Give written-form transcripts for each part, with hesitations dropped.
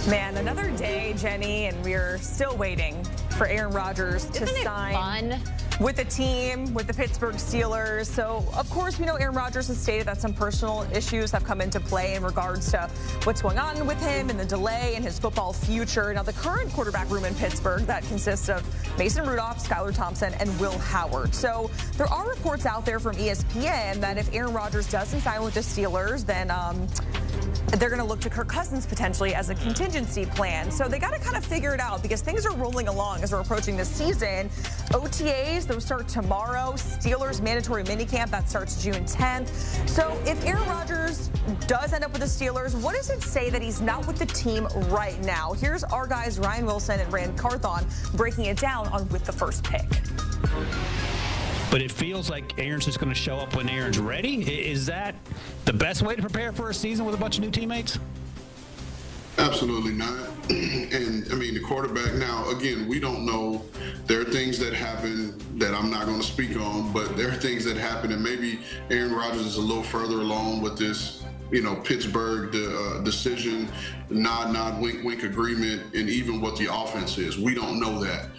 Man, another day, Jenny, and we're still waiting for Aaron Rodgers to sign with the team, with the Pittsburgh Steelers. So, of course, we know Aaron Rodgers has stated that some personal issues have come into play in regards to what's going on with him and the delay in his football future. Now, the current quarterback room in Pittsburgh that consists of Mason Rudolph, Skylar Thompson, and Will Howard. So, there are reports out there from ESPN that if Aaron Rodgers doesn't sign with the Steelers, then they're going to look to Kirk Cousins potentially as a contingency plan. So they got to kind of figure it out because things are rolling along as we're approaching this season. OTAs, those start tomorrow. Steelers mandatory minicamp, that starts June 10th. So if Aaron Rodgers does end up with the Steelers, what does it say that he's not with the team right now? Here's our guys Ryan Wilson and Rand Carthon breaking it down on with the first pick. But it feels like Aaron's just going to show up when Aaron's ready. Is that the best way to prepare for a season with a bunch of new teammates? Absolutely not. And, I mean, the quarterback now, again, we don't know. There are things that happen that I'm not going to speak on, but there are things that happen, and maybe Aaron Rodgers is a little further along with this, Pittsburgh decision, nod, wink agreement, and even what the offense is. We don't know that.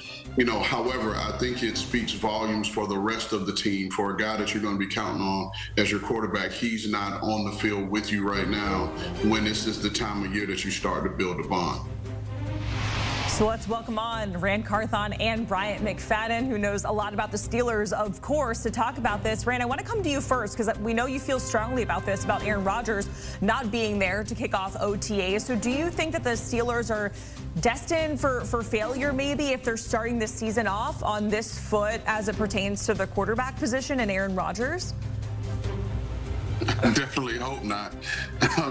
However, I think it speaks volumes for the rest of the team. For a guy that you're going to be counting on as your quarterback, he's not on the field with you right now when this is the time of year that you start to build a bond. So let's welcome on Rand Carthon and Bryant McFadden, who knows a lot about the Steelers, of course, to talk about this. Rand, I want to come to you first because we know you feel strongly about this, about Aaron Rodgers not being there to kick off OTAs. So do you think that the Steelers are destined for failure maybe if they're starting this season off on this foot as it pertains to the quarterback position and Aaron Rodgers? I definitely hope not.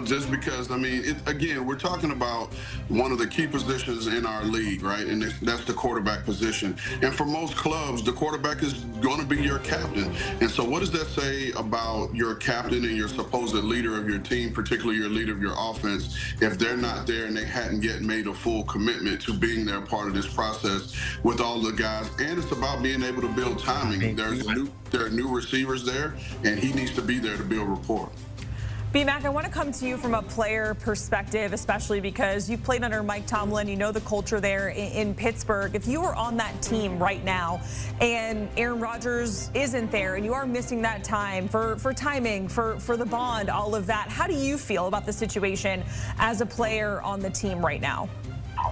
Just because, again, we're talking about one of the key positions in our league, right? And that's the quarterback position. And for most clubs, the quarterback is going to be your captain. And so what does that say about your captain and your supposed leader of your team, particularly your leader of your offense, if they're not there and they hadn't yet made a full commitment to being there part of this process with all the guys? And it's about being able to build timing. There are new receivers there, and he needs to be there to build rapport. B-Mac, I want to come to you from a player perspective, especially because you've played under Mike Tomlin. You know the culture there in Pittsburgh. If you were on that team right now and Aaron Rodgers isn't there and you are missing that time for timing, for the bond, all of that, how do you feel about the situation as a player on the team right now?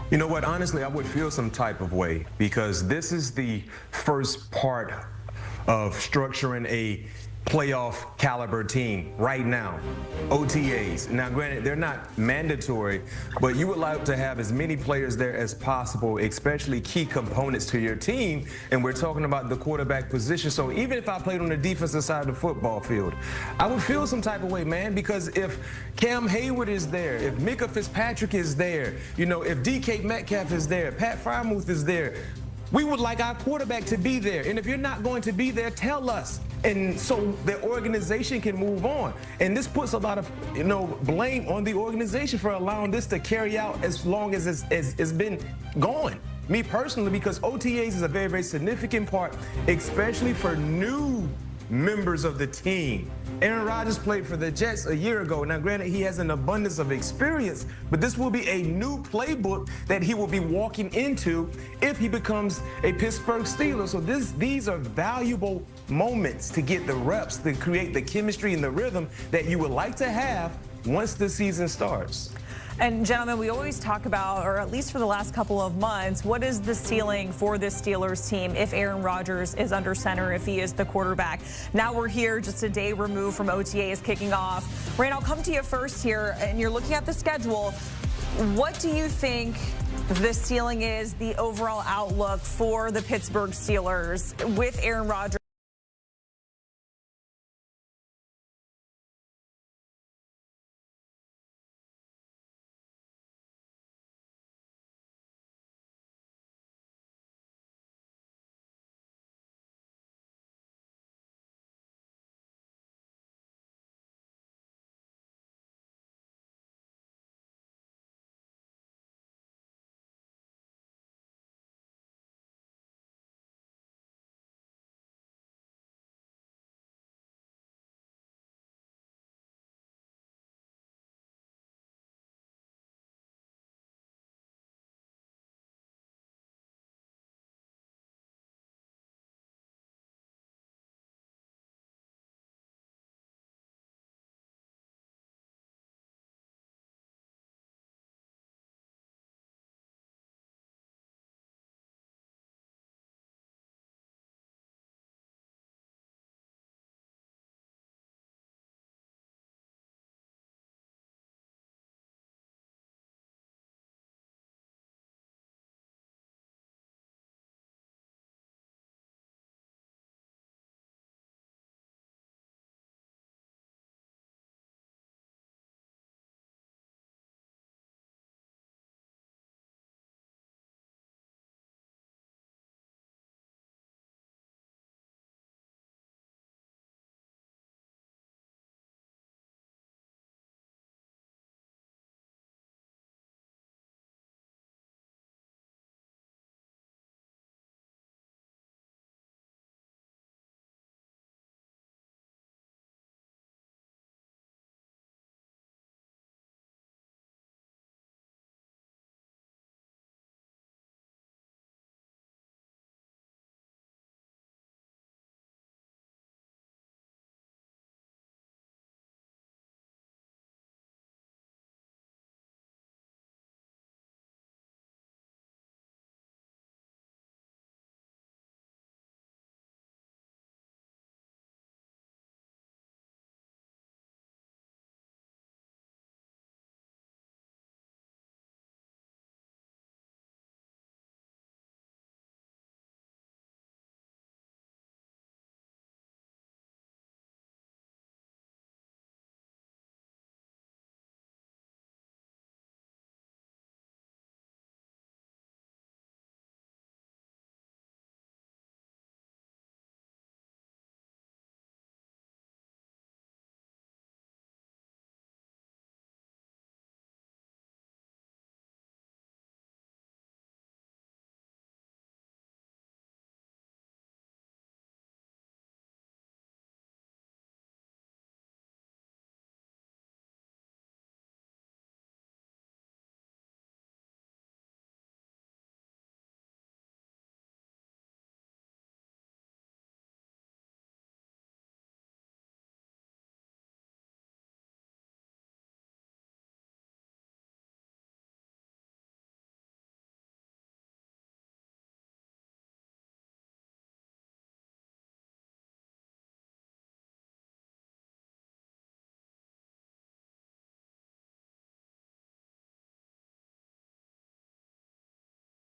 You know what? Honestly, I would feel some type of way because this is the first part of structuring a playoff caliber team right now. OTAs. Now, granted, they're not mandatory, but you would like to have as many players there as possible, especially key components to your team. And we're talking about the quarterback position. So even if I played on the defensive side of the football field, I would feel some type of way, man, because if Cam Hayward is there, if Micah Fitzpatrick is there, if DK Metcalf is there, Pat Freiermuth is there, we would like our quarterback to be there. And if you're not going to be there, tell us. And so the organization can move on. And this puts a lot of, blame on the organization for allowing this to carry out as long as it's been going. Me personally, because OTAs is a very, very significant part, especially for new members of the team. Aaron Rodgers played for the Jets a year ago. Now, granted, he has an abundance of experience, but this will be a new playbook that he will be walking into if he becomes a Pittsburgh Steeler. So these are valuable moments to get the reps, to create the chemistry and the rhythm that you would like to have once the season starts. And gentlemen, we always talk about, or at least for the last couple of months, what is the ceiling for this Steelers team if Aaron Rodgers is under center, if he is the quarterback? Now we're here just a day removed from OTAs kicking off. Rand, I'll come to you first here, and you're looking at the schedule. What do you think the ceiling is, the overall outlook for the Pittsburgh Steelers with Aaron Rodgers